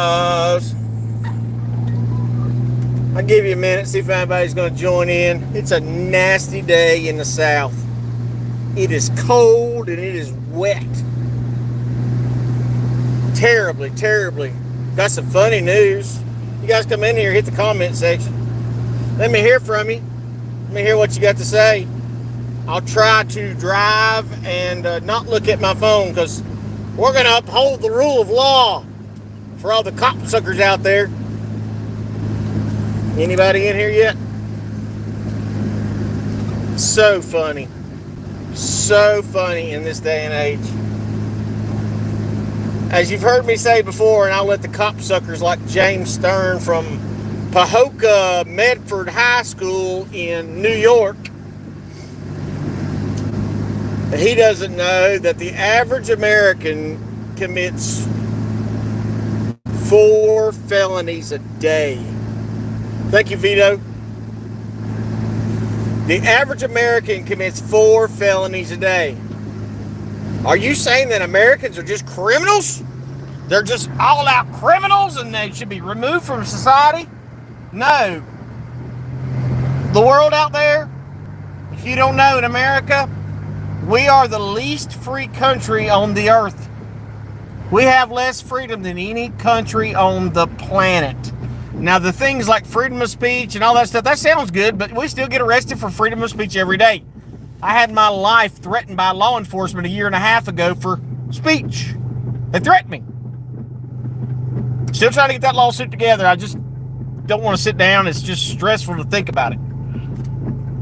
I'll give you a minute, see if anybody's going to join in. It's a nasty day in the South. It is cold and it is wet. Terribly, terribly. Got some funny news. You guys come in here, hit the comment section. Let me hear from you. Let me hear what you got to say. I'll try to drive and not look at my phone because we're going to uphold the rule of law for all the copsuckers out there. Anybody in here yet? So funny. So funny in this day and age. As you've heard me say before, and I'll let the copsuckers like James Stern from Pahoka Medford High School in New York, he doesn't know that the average American commits 4 felonies a day. Thank you, Vito. The average American commits 4 felonies a day. Are you saying that Americans are just criminals? They're just all-out criminals and they should be removed from society? No. The world out there, if you don't know, in America, we are the least free country on the earth. We have less freedom than any country on the planet. Now, the things like freedom of speech and all that stuff, that sounds good, but we still get arrested for freedom of speech every day. I had my life threatened by law enforcement a year and a half ago for speech. They threatened me. Still trying to get that lawsuit together. I just don't want to sit down. It's just stressful to think about it.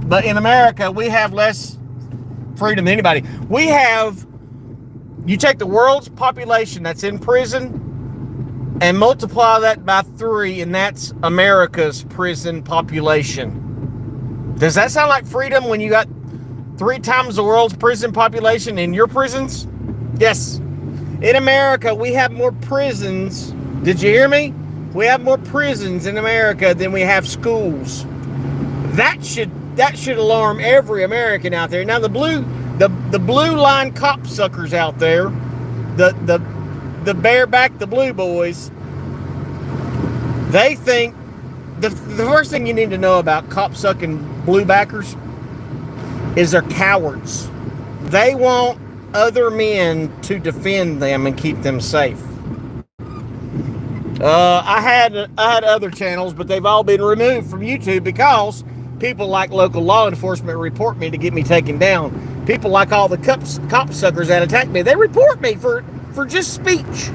But in America, we have less freedom than anybody. You take the world's population that's in prison and multiply that by 3, and that's America's prison population. Does that sound like freedom when you got 3 times the world's prison population in your prisons? Yes. In America, we have more prisons. Did you hear me? We have more prisons in America than we have schools. That should alarm every American out there. Now the blue line copsuckers out there, the bareback, the blue boys, they think the first thing you need to know about copsucking blue backers is they're cowards. They want other men to defend them and keep them safe. I had other channels, but they've all been removed from YouTube because people like local law enforcement report me to get me taken down. People like all the copsuckers that attack me, they report me for just speech.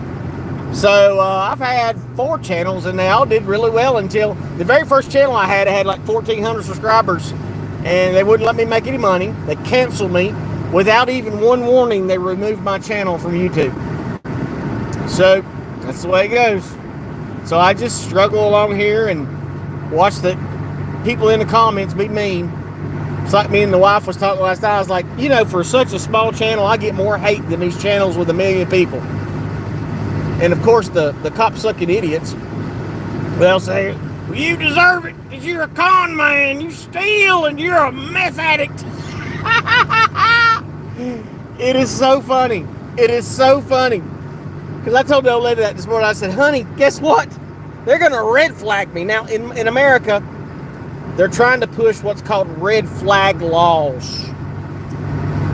So I've had 4 channels and they all did really well until the very first channel I had like 1,400 subscribers and they wouldn't let me make any money. They canceled me without even one warning. They removed my channel from YouTube. So that's the way it goes. So I just struggle along here and watch the people in the comments be mean. It's like me and the wife was talking last night. I was like, for such a small channel, I get more hate than these channels with 1 million people. And of course, the cop-sucking idiots, they'll say, well, you deserve it because you're a con man. You steal and you're a meth addict. It is so funny. It is so funny. Because I told the old lady that this morning. I said, honey, guess what? They're going to red flag me. Now, in America, they're trying to push what's called red flag laws.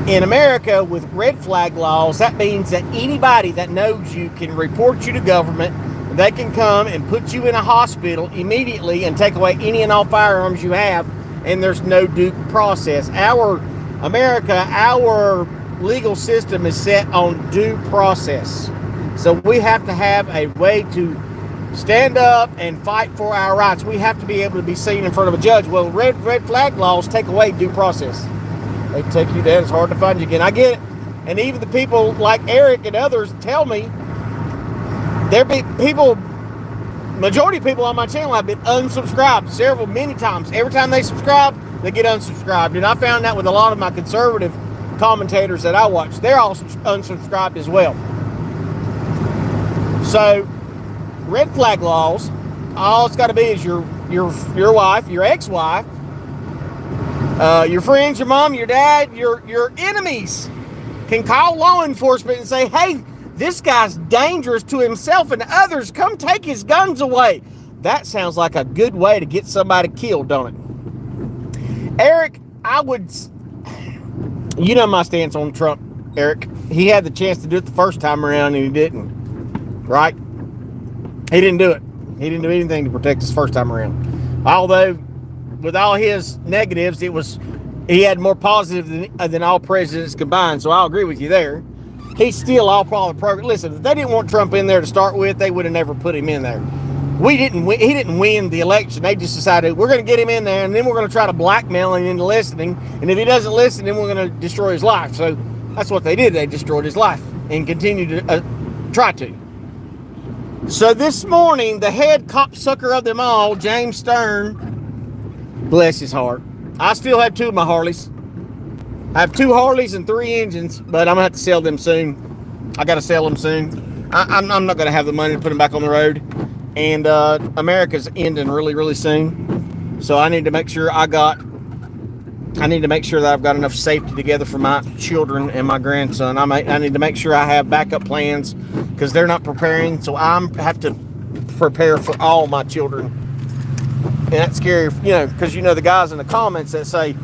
In America, with red flag laws, that means that anybody that knows you can report you to government. They can come and put you in a hospital immediately and take away any and all firearms you have, and there's no due process. Our legal system is set on due process. So we have to have a way to stand up and fight for our rights. We have to be able to be seen in front of a judge. Well, red flag laws take away due process. They take you down. It's hard to find you again. I get it. And even the people like Eric and others tell me majority of people on my channel have been unsubscribed many times. Every time they subscribe, they get unsubscribed. And I found that with a lot of my conservative commentators that I watch. They're all unsubscribed as well. So, red flag laws, all it's got to be is your wife, your ex-wife, your friends, your mom, your dad, your enemies can call law enforcement and say, hey, This guy's dangerous to himself and others. Come take his guns away. That sounds like a good way to get somebody killed, don't it? Eric, you know my stance on Trump, Eric. He had the chance to do it the first time around and he didn't, right? He didn't do it. He didn't do anything to protect us first time around. Although, with all his negatives, he had more positive than all presidents combined. So I'll agree with you there. He's still all part of the program. Listen, if they didn't want Trump in there to start with, they would have never put him in there. He didn't win the election. They just decided we're going to get him in there, and then we're going to try to blackmail him into listening. And if he doesn't listen, then we're going to destroy his life. So that's what they did. They destroyed his life and continue to try to. So this morning, the head copsucker of them all, James Stern, bless his heart. I still have 2 of my Harleys. I have 2 Harleys and 3 engines, but I'm going to have to sell them soon. I got to sell them soon. I'm not going to have the money to put them back on the road. And America's ending really, really soon. So I need to make sure that I've got enough safety together for my children and my grandson. I need to make sure I have backup plans because they're not preparing. So I have to prepare for all my children. And that's scary, because the guys in the comments that say,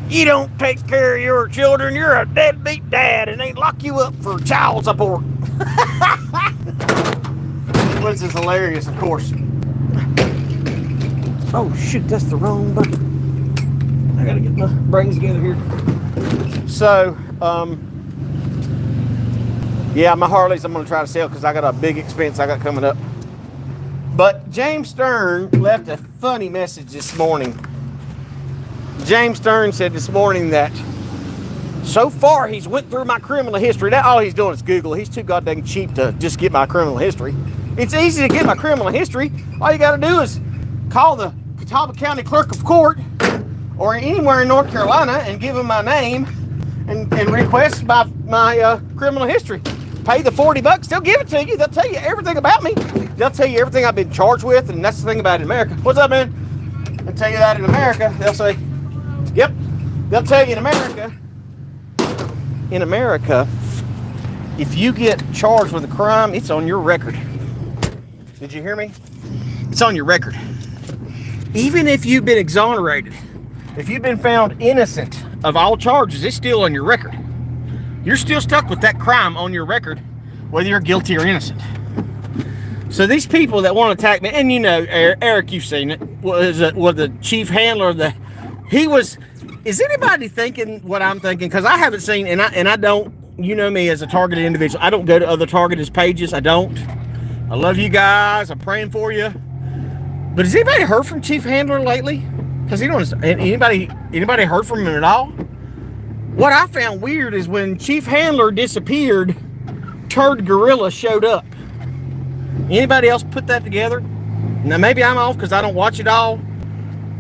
you don't take care of your children, you're a deadbeat dad, and they lock you up for child support. Which is hilarious, of course. Oh, shoot, that's the wrong button. I gotta get my brains together here. So, yeah, my Harleys I'm gonna try to sell because I got a big expense I got coming up. But James Stern left a funny message this morning. James Stern said this morning that so far he's went through my criminal history. Now all he's doing is Google. He's too goddamn cheap to just get my criminal history. It's easy to get my criminal history. All you got to do is call the Catawba County Clerk of Court or anywhere in North Carolina and give them my name and request my criminal history. Pay the $40. They'll give it to you. They'll tell you everything about me. They'll tell you everything I've been charged with, and that's the thing about it in America. What's up, man? They'll tell you that in America. They'll say, yep. They'll tell you in America, if you get charged with a crime, it's on your record. Did you hear me? It's on your record. Even if you've been exonerated, if you've been found innocent of all charges, it's still on your record. You're still stuck with that crime on your record, whether you're guilty or innocent. So these people that want to attack me, and Eric, you've seen it, was the chief handler of is anybody thinking what I'm thinking? Because I haven't seen, and I don't, me as a targeted individual, I don't go to other targeted pages. I don't. I love you guys. I'm praying for you. But has anybody heard from Chief Handler lately? Has anybody heard from him at all? What I found weird is when Chief Handler disappeared, Turd Gorilla showed up. Anybody else put that together? Now maybe I'm off because I don't watch it all.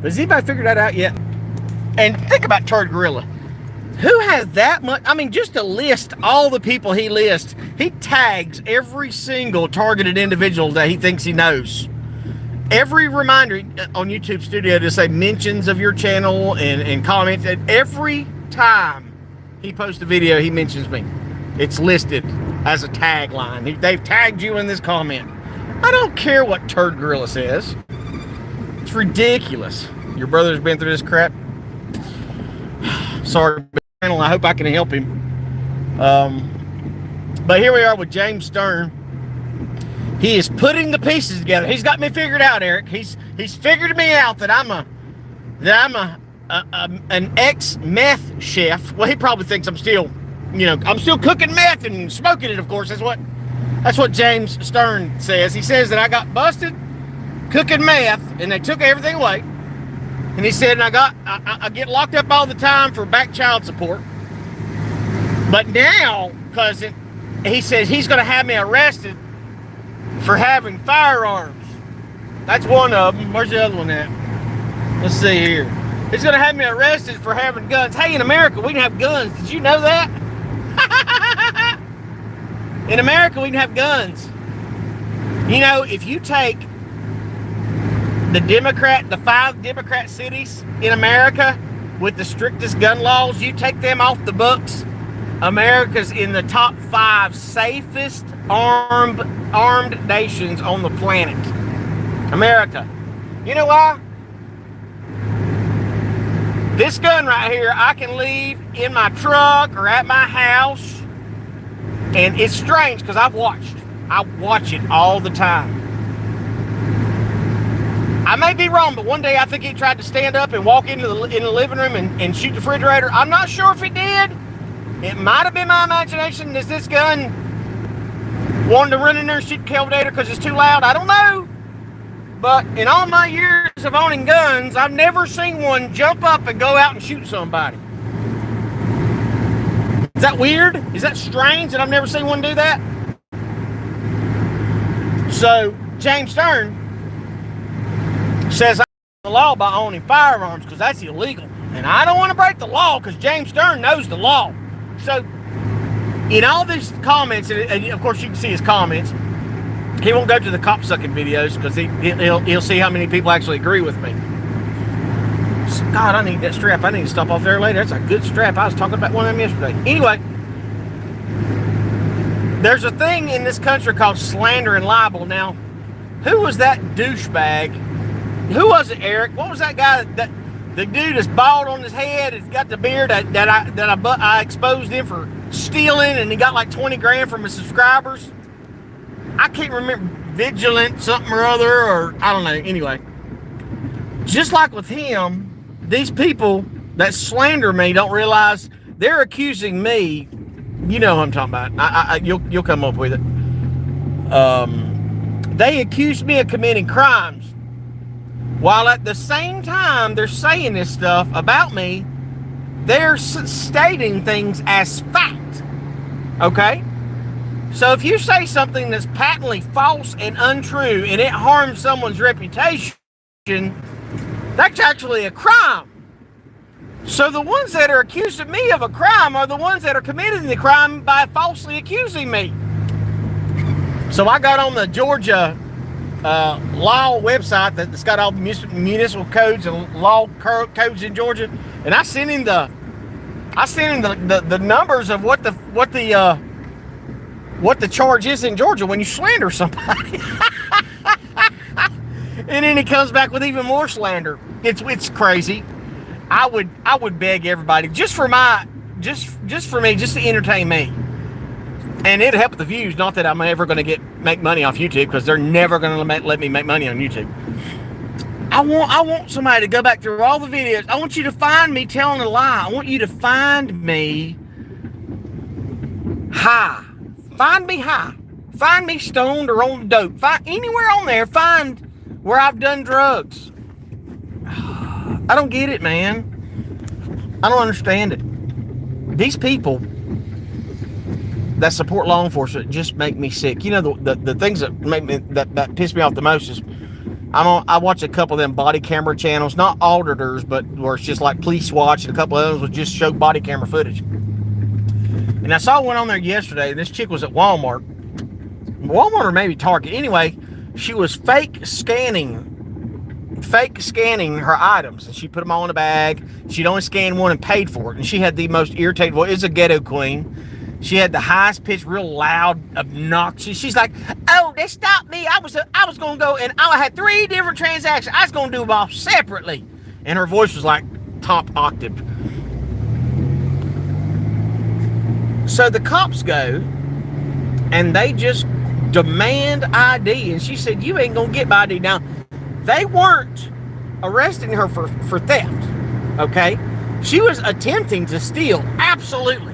But has anybody figured that out yet? And think about Turd Gorilla. Who has that much? I mean, just to list all the people he lists, he tags every single targeted individual that he thinks he knows. Every reminder on YouTube Studio to say mentions of your channel and comments. And every time he posts a video, he mentions me. It's listed as a tagline. They've tagged you in this comment. I don't care what Turd Gorilla says. It's ridiculous. Your brother's been through this crap. Sorry, I hope I can help him. But here we are with James Stern. He is putting the pieces together. He's got me figured out, Eric. He's figured me out that I'm an ex-meth chef. Well, he probably thinks I'm still cooking meth and smoking it. Of course, that's what James Stern says. He says that I got busted cooking meth and they took everything away. And he said, I get locked up all the time for back child support. But now, because he says he's going to have me arrested for having firearms. That's one of them. Where's the other one at? Let's see here. He's going to have me arrested for having guns. Hey, in America, we can have guns. Did you know that? In America, we can have guns. If you take the 5 Democrat cities in America with the strictest gun laws, you take them off the books, America's in the top 5 safest armed nations on the planet. America. You know why? This gun right here, I can leave in my truck or at my house. And it's strange because I watch it all the time. I may be wrong, but one day I think he tried to stand up and walk into in the living room and shoot the refrigerator. I'm not sure if he did. It might have been my imagination. Is this gun wanting to run in there and shoot the Kelvinator because it's too loud? I don't know. But in all my years of owning guns, I've never seen one jump up and go out and shoot somebody. Is that weird? Is that strange that I've never seen one do that? So, James Stern says I break the law by owning firearms because that's illegal. And I don't want to break the law because James Stern knows the law. So, in all these comments, and of course you can see his comments, he won't go to the cop sucking videos because he'll see how many people actually agree with me. God, I need that strap. I need to stop off there later. That's a good strap. I was talking about one of them yesterday. Anyway, there's a thing in this country called slander and libel. Now, who was that douchebag? Who was it, Eric? What was that guy? The dude that's bald on his head. He's got the beard that I exposed him for stealing, and he got like 20 grand from his subscribers. I can't remember. Vigilant something or other, or I don't know. Anyway, just like with him, these people that slander me don't realize they're accusing me. You know what I'm talking about. You'll come up with it. They accuse me of committing crimes, while at the same time they're saying this stuff about me. They're stating things as fact. Okay? So if you say something that's patently false and untrue and it harms someone's reputation, that's actually a crime. So the ones that are accusing me of a crime are the ones that are committing the crime by falsely accusing me. So I got on the Georgia law website that's got all the municipal codes and law codes in Georgia, and I sent him the numbers of what the charge is in Georgia when you slander somebody. And then he comes back with even more slander. It's crazy. I would beg everybody just for me, just to entertain me, and it'd help the views. Not that I'm ever going to make money off YouTube, because they're never going to let me make money on YouTube. I want somebody to go back through all the videos. I want you to find me telling a lie. I want you to find me high. Find me high. Find me stoned or on dope. Find anywhere on there. Find where I've done drugs. I don't get it, man. I don't understand it. These people that support law enforcement just make me sick. You know, the things that make me that piss me off the most is I watch a couple of them body camera channels, not auditors, but where it's just like Police Watch, and a couple of those would just show body camera footage. And I saw one on there yesterday. This chick was at Walmart or maybe Target. Anyway, she was fake scanning her items, and she put them all in a bag. She'd only scanned one and paid for it, and she had the most irritating voice. It's a ghetto queen. She had the highest pitch, real loud, obnoxious. She's like, "Oh, they stopped me. I was going to go, and I had 3 different transactions. I was going to do them all separately." And her voice was like top octave. So the cops go, and they just demand ID. And she said, "You ain't going to get my ID." Now, they weren't arresting her for theft, okay? She was attempting to steal, absolutely.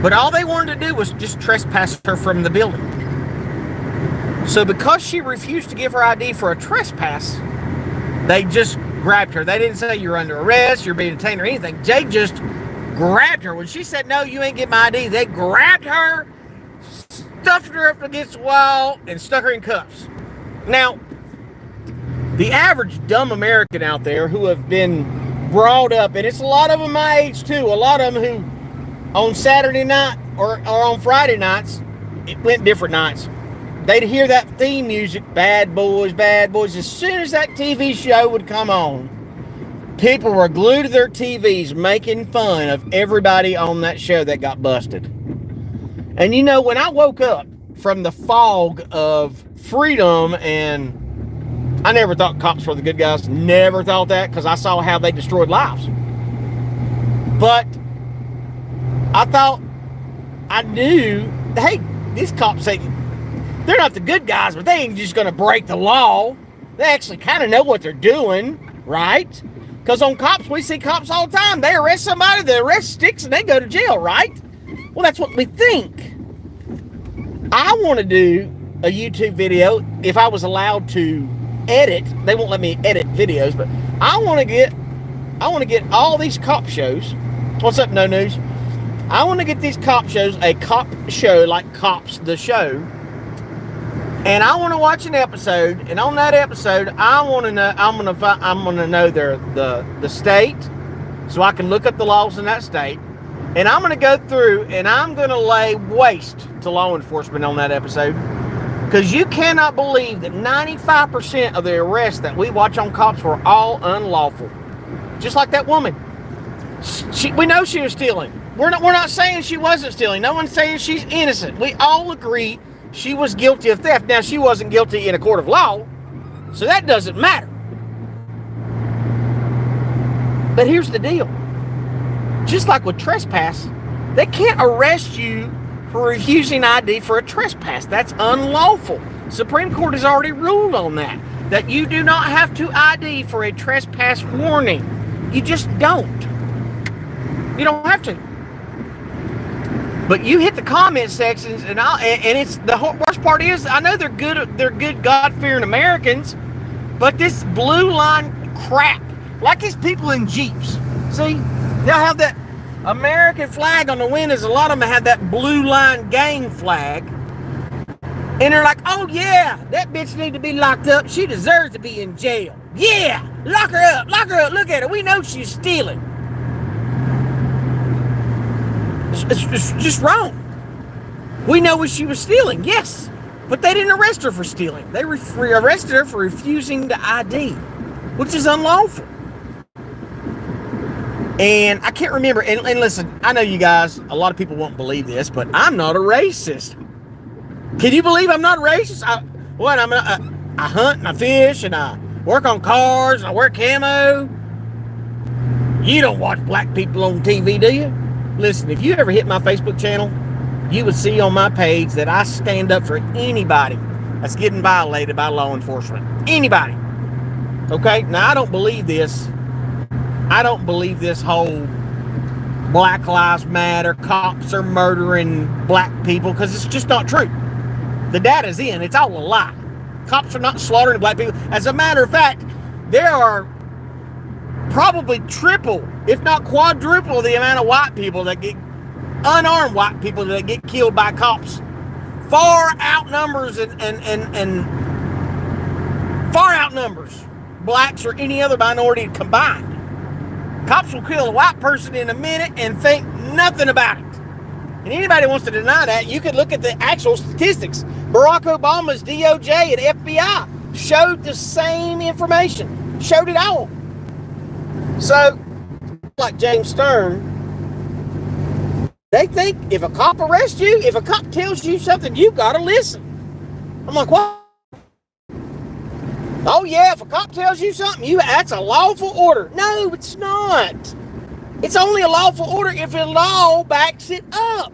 But all they wanted to do was just trespass her from the building. So because she refused to give her ID for a trespass, they just grabbed her. They didn't say you're under arrest, you're being detained or anything. They just grabbed her. When she said, "No, you ain't get my ID," they grabbed her, stuffed her up against the wall, and stuck her in cuffs. Now, the average dumb American out there who have been brought up, and it's a lot of them my age too, a lot of them who on Saturday night or on Friday nights, it went different nights, they'd hear that theme music, bad boys, bad boys. As soon as that TV show would come on, people were glued to their TVs making fun of everybody on that show that got busted. And you know, when I woke up from the fog of freedom, and I never thought cops were the good guys, never thought that, because I saw how they destroyed lives. But I thought, I knew, hey, these cops ain't, they're not the good guys, but they ain't just going to break the law. They actually kind of know what they're doing, right? Because on cops, we see cops all the time. They arrest somebody, the arrest sticks, and they go to jail, right? Well, that's what we think. I want to do a YouTube video if I was allowed to edit. They won't let me edit videos, but I want to get all these cop shows. What's up, No News? I want to get these cop shows, a cop show like Cops the Show, and I want to watch an episode. And on that episode, I want to know. I'm gonna know the state, so I can look up the laws in that state. And I'm going to go through and I'm going to lay waste to law enforcement on that episode. Because you cannot believe that 95% of the arrests that we watch on cops were all unlawful. Just like that woman. We know she was stealing. We're not saying she wasn't stealing. No one's saying she's innocent. We all agree she was guilty of theft. Now, she wasn't guilty in a court of law, so that doesn't matter. But here's the deal. Just like with trespass, they can't arrest you for refusing ID for a trespass. That's unlawful. Supreme Court has already ruled on that you do not have to ID for a trespass warning. You just don't. You don't have to. But you hit the comment sections, and it's the worst part is, I know they're good God-fearing Americans, but this blue line crap, like these people in Jeeps, see? They'll have that American flag on the windows. A lot of them have that blue line gang flag. And they're like, oh yeah, that bitch need to be locked up. She deserves to be in jail. Yeah, lock her up, look at her. We know she's stealing. It's just wrong. We know what she was stealing, yes. But they didn't arrest her for stealing. They arrested her for refusing to ID, which is unlawful. And I can't remember, and listen, I know you guys, a lot of people won't believe this, but I'm not a racist. Can you believe I'm not a racist? I hunt and I fish and I work on cars and I wear camo. You don't watch black people on TV, do you? Listen, if you ever hit my Facebook channel, you would see on my page that I stand up for anybody that's getting violated by law enforcement. Anybody. Okay? Now, I don't believe this. I don't believe this whole Black Lives Matter, cops are murdering black people, because it's just not true. The data's in. It's all a lie. Cops are not slaughtering black people. As a matter of fact, there are probably triple, if not quadruple, the amount of white people that get, unarmed white people that get killed by cops. Far outnumbers and far outnumbers blacks or any other minority combined. Cops will kill a white person in a minute and think nothing about it. And anybody wants to deny that, you could look at the actual statistics. Barack Obama's DOJ and FBI showed the same information. Showed it all. So, like James Stern, they think if a cop arrests you, if a cop tells you something, you gotta listen. I'm like, what? Oh yeah, if a cop tells you something, that's a lawful order. No, it's not. It's only a lawful order if the law backs it up.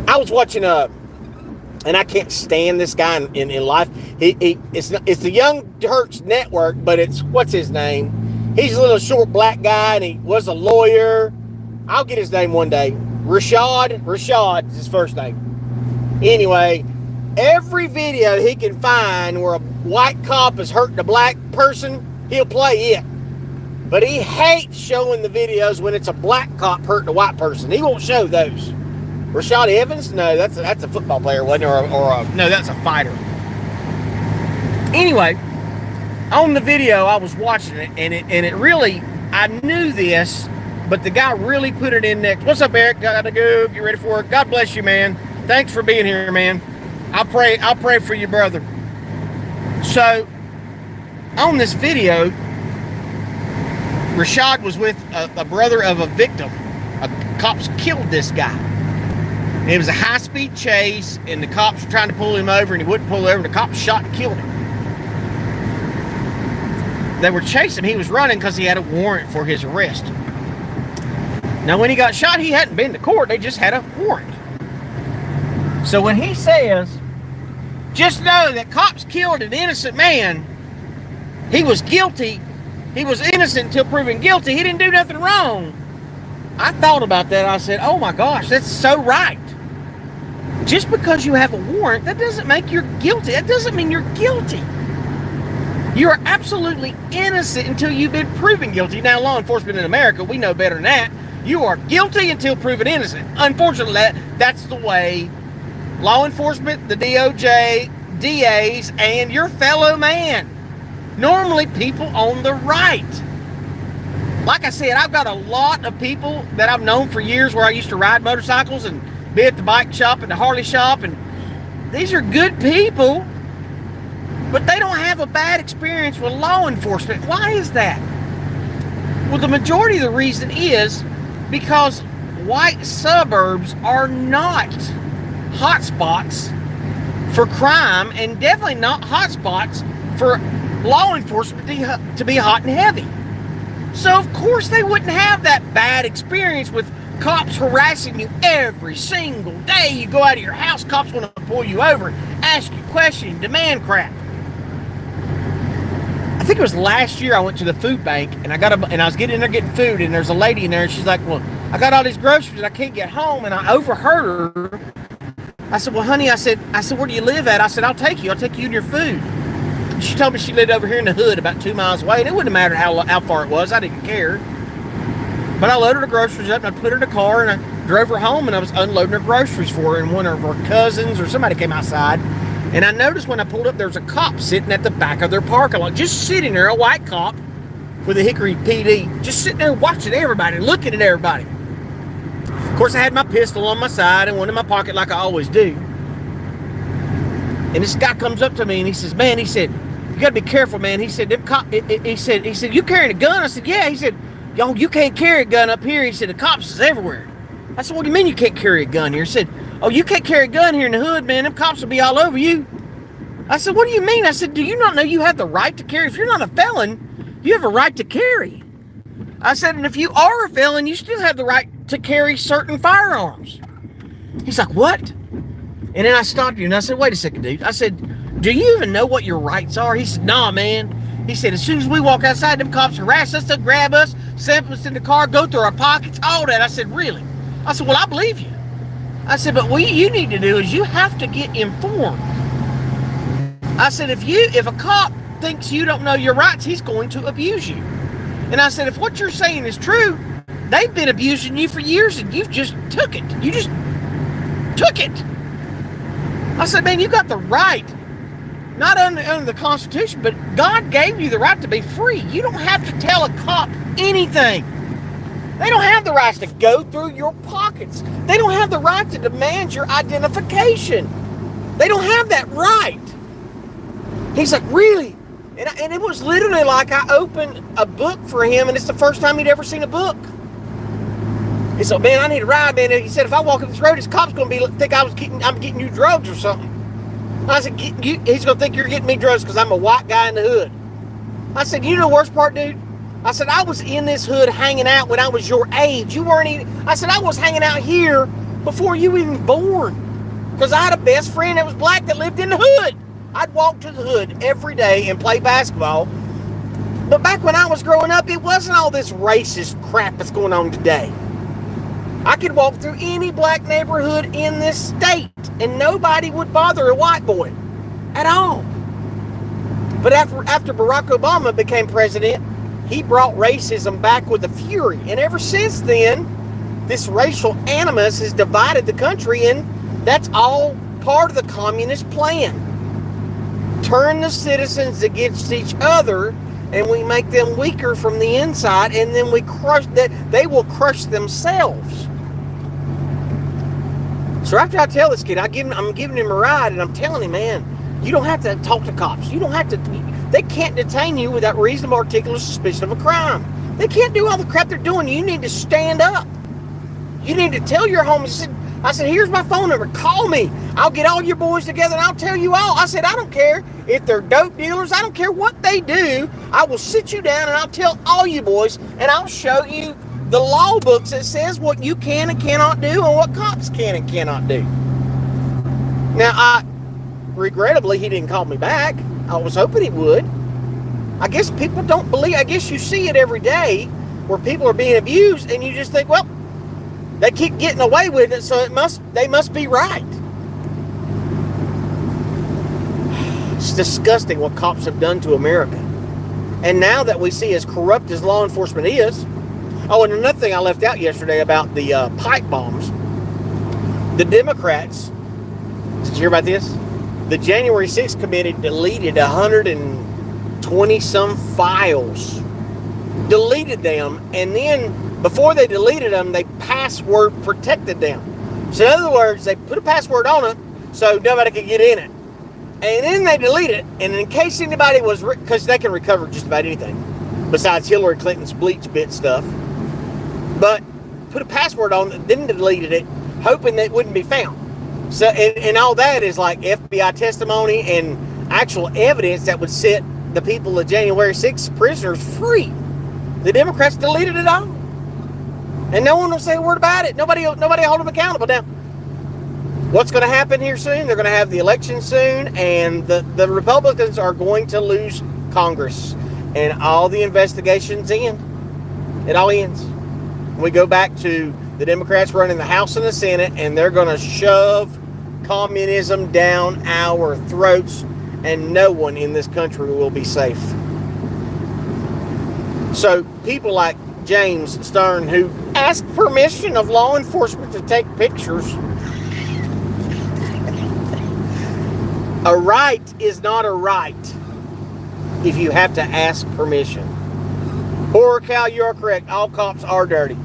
I was watching and I can't stand this guy in life. It's the Young Turks Network, but it's, what's his name? He's a little short black guy, and he was a lawyer. I'll get his name one day. Rashad is his first name. Anyway, every video he can find where a white cop is hurting a black person, he'll play it. But he hates showing the videos when it's a black cop hurting a white person. He won't show those. Rashad Evans? No, that's a football player, wasn't it? No, that's a fighter. Anyway, on the video, I was watching it, and it really, I knew this, but the guy really put it in there. What's up, Eric? Gotta go. Get ready for it. God bless you, man. Thanks for being here, man. I'll pray for you, brother. So, on this video, Rashad was with a brother of a victim. Cops killed this guy. And it was a high-speed chase, and the cops were trying to pull him over, and he wouldn't pull over, and the cops shot and killed him. They were chasing him. He was running because he had a warrant for his arrest. Now, when he got shot, he hadn't been to court. They just had a warrant. So when he says, just know that cops killed an innocent man, he was guilty. He was innocent until proven guilty. He didn't do nothing wrong. I thought about that. I said, oh my gosh, that's so right. Just because you have a warrant, that doesn't make you guilty. That doesn't mean you're guilty. You are absolutely innocent until you've been proven guilty. Now, law enforcement in America, we know better than that. You are guilty until proven innocent. Unfortunately, that's the way law enforcement, the DOJ, DAs, and your fellow man. Normally, people on the right. Like I said, I've got a lot of people that I've known for years where I used to ride motorcycles and be at the bike shop and the Harley shop, and these are good people, but they don't have a bad experience with law enforcement. Why is that? Well, the majority of the reason is because white suburbs are not hotspots for crime, and definitely not hotspots for law enforcement to be hot and heavy. So of course they wouldn't have that bad experience with cops harassing you every single day. You go out of your house, cops want to pull you over, ask you questions, demand crap. I think it was last year I went to the food bank, and I was getting in there getting food, and there's a lady in there, and she's like, well, I got all these groceries and I can't get home. And I overheard her. I said, well, honey, I said, where do you live at? I said, I'll take you and your food. She told me she lived over here in the hood about 2 miles away, and it wouldn't matter how far it was. I didn't care. But I loaded her groceries up, and I put her in the car, and I drove her home, and I was unloading her groceries for her, and one of her cousins or somebody came outside, and I noticed when I pulled up, there was a cop sitting at the back of their parking lot, just sitting there, a white cop with a Hickory PD, just sitting there watching everybody, looking at everybody. Of course, I had my pistol on my side and one in my pocket like I always do. And this guy comes up to me, and he says, man, he said, you got to be careful, man. He said, he said, you carrying a gun? I said, yeah. He said, yo, you can't carry a gun up here. He said, the cops is everywhere. I said, what do you mean you can't carry a gun here? He said, oh, you can't carry a gun here in the hood, man. Them cops will be all over you. I said, what do you mean? I said, do you not know you have the right to carry? If you're not a felon, you have a right to carry. I said, and if you are a felon, you still have the right to carry certain firearms. He's like, what? And then I stopped you, and I said, wait a second, dude. I said, do you even know what your rights are? He said, nah, man. He said, as soon as we walk outside, them cops harass us, they'll grab us, stamp us in the car, go through our pockets, all that. I said, really? I said, well, I believe you. I said, but what you need to do is you have to get informed. I said, if a cop thinks you don't know your rights, he's going to abuse you. And I said, if what you're saying is true, they've been abusing you for years, and you've just took it. You just took it. I said, man, you got the right. Not under the Constitution, but God gave you the right to be free. You don't have to tell a cop anything. They don't have the right to go through your pockets. They don't have the right to demand your identification. They don't have that right. He's like, really? And it was literally like I opened a book for him, and it's the first time he'd ever seen a book. He said, man, I need a ride, man. And he said, if I walk up this road, this cop's going to think I'm getting you drugs or something. I said, he's going to think you're getting me drugs because I'm a white guy in the hood. I said, you know the worst part, dude? I said, I was in this hood hanging out when I was your age. You weren't even... I said, I was hanging out here before you were even born. Because I had a best friend that was black that lived in the hood. I'd walk to the hood every day and play basketball. But back when I was growing up, it wasn't all this racist crap that's going on today. I could walk through any black neighborhood in this state, and nobody would bother a white boy at all. But after Barack Obama became president, he brought racism back with a fury. And ever since then, this racial animus has divided the country, and that's all part of the communist plan. Turn the citizens against each other, and we make them weaker from the inside, and then we crush that. They will crush themselves. So after I tell this kid, I'm giving him a ride, and I'm telling him, man, you don't have to talk to cops. You don't have to. They can't detain you without reasonable articulable suspicion of a crime. They can't do all the crap they're doing. You need to stand up. You need to tell your homies. I said, here's my phone number. Call me. I'll get all your boys together and I'll tell you all. I said, I don't care if they're dope dealers. I don't care what they do. I will sit you down and I'll tell all you boys and I'll show you the law books that says what you can and cannot do and what cops can and cannot do. Now, regrettably, he didn't call me back. I was hoping he would. I guess people don't believe. I guess you see it every day where people are being abused and you just think, well, they keep getting away with it, so they must be right. It's disgusting what cops have done to America. And now that we see as corrupt as law enforcement is. Oh, and another thing I left out yesterday about the pipe bombs. The Democrats, did you hear about this? The January 6th committee deleted 120 some files. Deleted them, and then before they deleted them, they password protected them. So in other words, they put a password on it so nobody could get in it. And then they delete it, and in case anybody was, because they can recover just about anything besides Hillary Clinton's bleach bit stuff. But put a password on it, then deleted it, hoping that it wouldn't be found. So, and all that is like FBI testimony and actual evidence that would set the people of January 6th prisoners free. The Democrats deleted it all. And no one will say a word about it. Nobody will hold them accountable. Now, what's going to happen here soon? They're going to have the election soon, and the Republicans are going to lose Congress. And all the investigations end. It all ends. We go back to the Democrats running the House and the Senate, and they're going to shove communism down our throats, and no one in this country will be safe. So people like James Stern, who asked permission of law enforcement to take pictures. A right is not a right if you have to ask permission. Horror Cow, you're correct. All cops are dirty.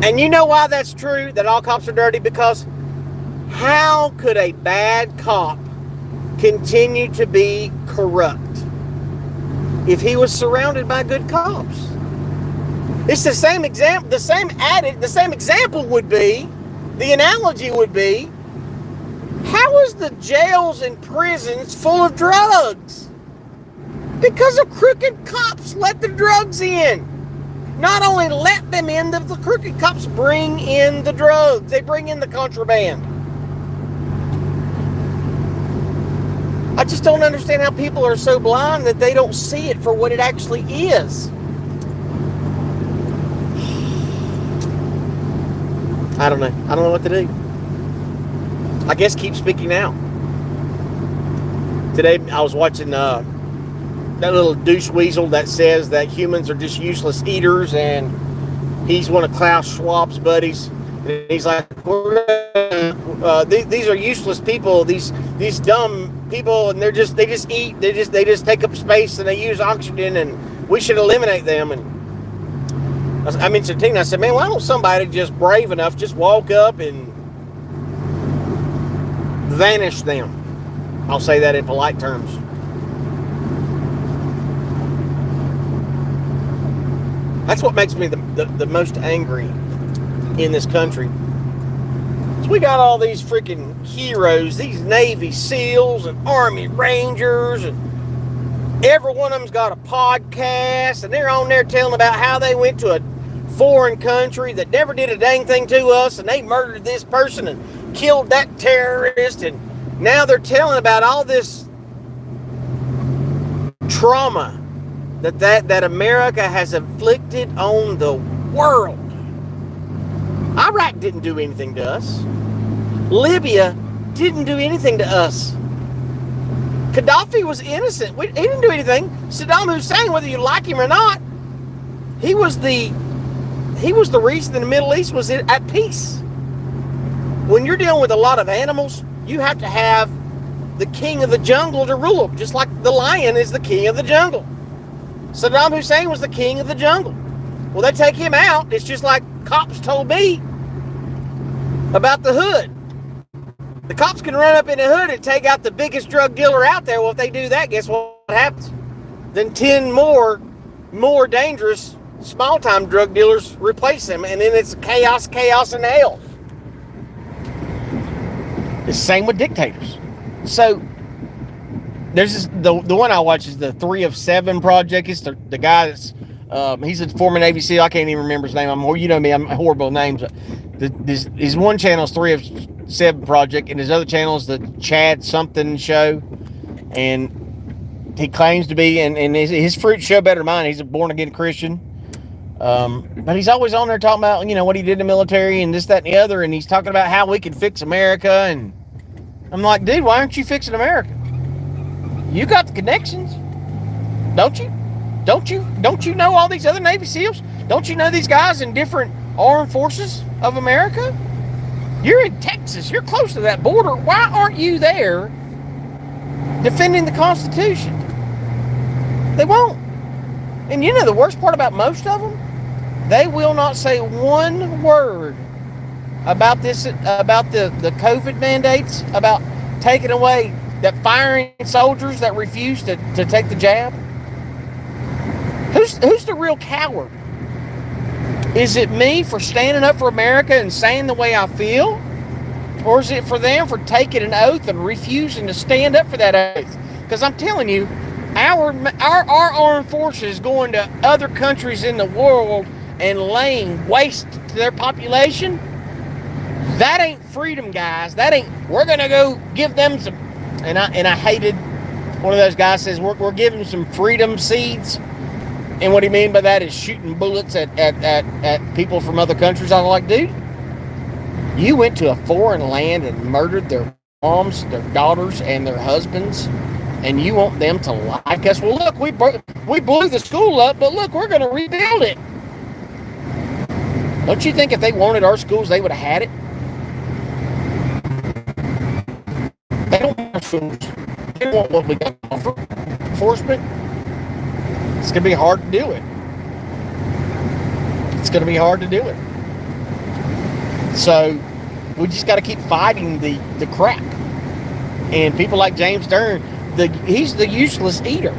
And you know why that's true, that all cops are dirty? Because how could a bad cop continue to be corrupt if he was surrounded by good cops? It's the same example. The same example would be, the analogy would be, how is the jails and prisons full of drugs? Because of crooked cops let the drugs in. Not only let them in, the crooked cops bring in the drugs. They bring in the contraband. I just don't understand how people are so blind that they don't see it for what it actually is. I don't know. I don't know what to do. I guess keep speaking out. Today I was watching that little douche weasel that says that humans are just useless eaters, and he's one of Klaus Schwab's buddies. And he's like, these are useless people. These dumb people, and they just eat. They just take up space and they use oxygen, and we should eliminate them. And I mentioned to Tina, I said, man, why don't somebody just brave enough just walk up and vanish them? I'll say that in polite terms. That's what makes me the most angry in this country. So we got all these freaking heroes, these Navy SEALs and Army Rangers, and every one of them's got a podcast, and they're on there telling about how they went to a foreign country that never did a dang thing to us, and they murdered this person and killed that terrorist, and now they're telling about all this trauma that America has inflicted on the world. Iraq didn't do anything to us. Libya didn't do anything to us. Gaddafi was innocent. He didn't do anything. Saddam Hussein, whether you like him or not, he was the reason the Middle East was at peace. When you're dealing with a lot of animals, you have to have the king of the jungle to rule them, just like the lion is the king of the jungle. Saddam Hussein was the king of the jungle. Well, they take him out. It's just like cops told me about the hood. The cops can run up in the hood and take out the biggest drug dealer out there. Well, if they do that, guess what happens? Then 10 more more dangerous small-time drug dealers replace them, and then it's chaos, and hell. It's the same with dictators. So there's this, the one I watch is the 3 of 7 project. It's the guy that's he's a former Navy SEAL. I can't even remember his name. You know me, I'm horrible at names. His one channel is 3 of 7 project, and his other channel is the Chad something show, and he claims to be, and his fruits show better than mine. He's a born again Christian. But he's always on there talking about, what he did in the military and this, that, and the other, and he's talking about how we can fix America, and I'm like, dude, why aren't you fixing America? You got the connections, don't you? Don't you know all these other Navy SEALs? Don't you know these guys in different armed forces of America? You're in Texas. You're close to that border. Why aren't you there defending the Constitution? They won't. And the worst part about most of them? They will not say one word about this, about the COVID mandates, about taking away, that firing soldiers that refuse to take the jab. Who's the real coward? Is it me for standing up for America and saying the way I feel? Or is it for them for taking an oath and refusing to stand up for that oath? Because I'm telling you, our armed forces going to other countries in the world and laying waste to their population, that ain't freedom, guys. That ain't, we're going to go give them some, and I hated, one of those guys says, we're giving some freedom seeds. And what he mean by that is shooting bullets at people from other countries. I was like, dude, you went to a foreign land and murdered their moms, their daughters, and their husbands, and you want them to like us? Well, look, we blew the school up, but look, we're going to rebuild it. Don't you think if they wanted our schools, they would have had it? They don't want our schools. They want what we got for enforcement. It's going to be hard to do it. It's going to be hard to do it. So we just got to keep fighting the crap. And people like James Stern, he's the useless eater.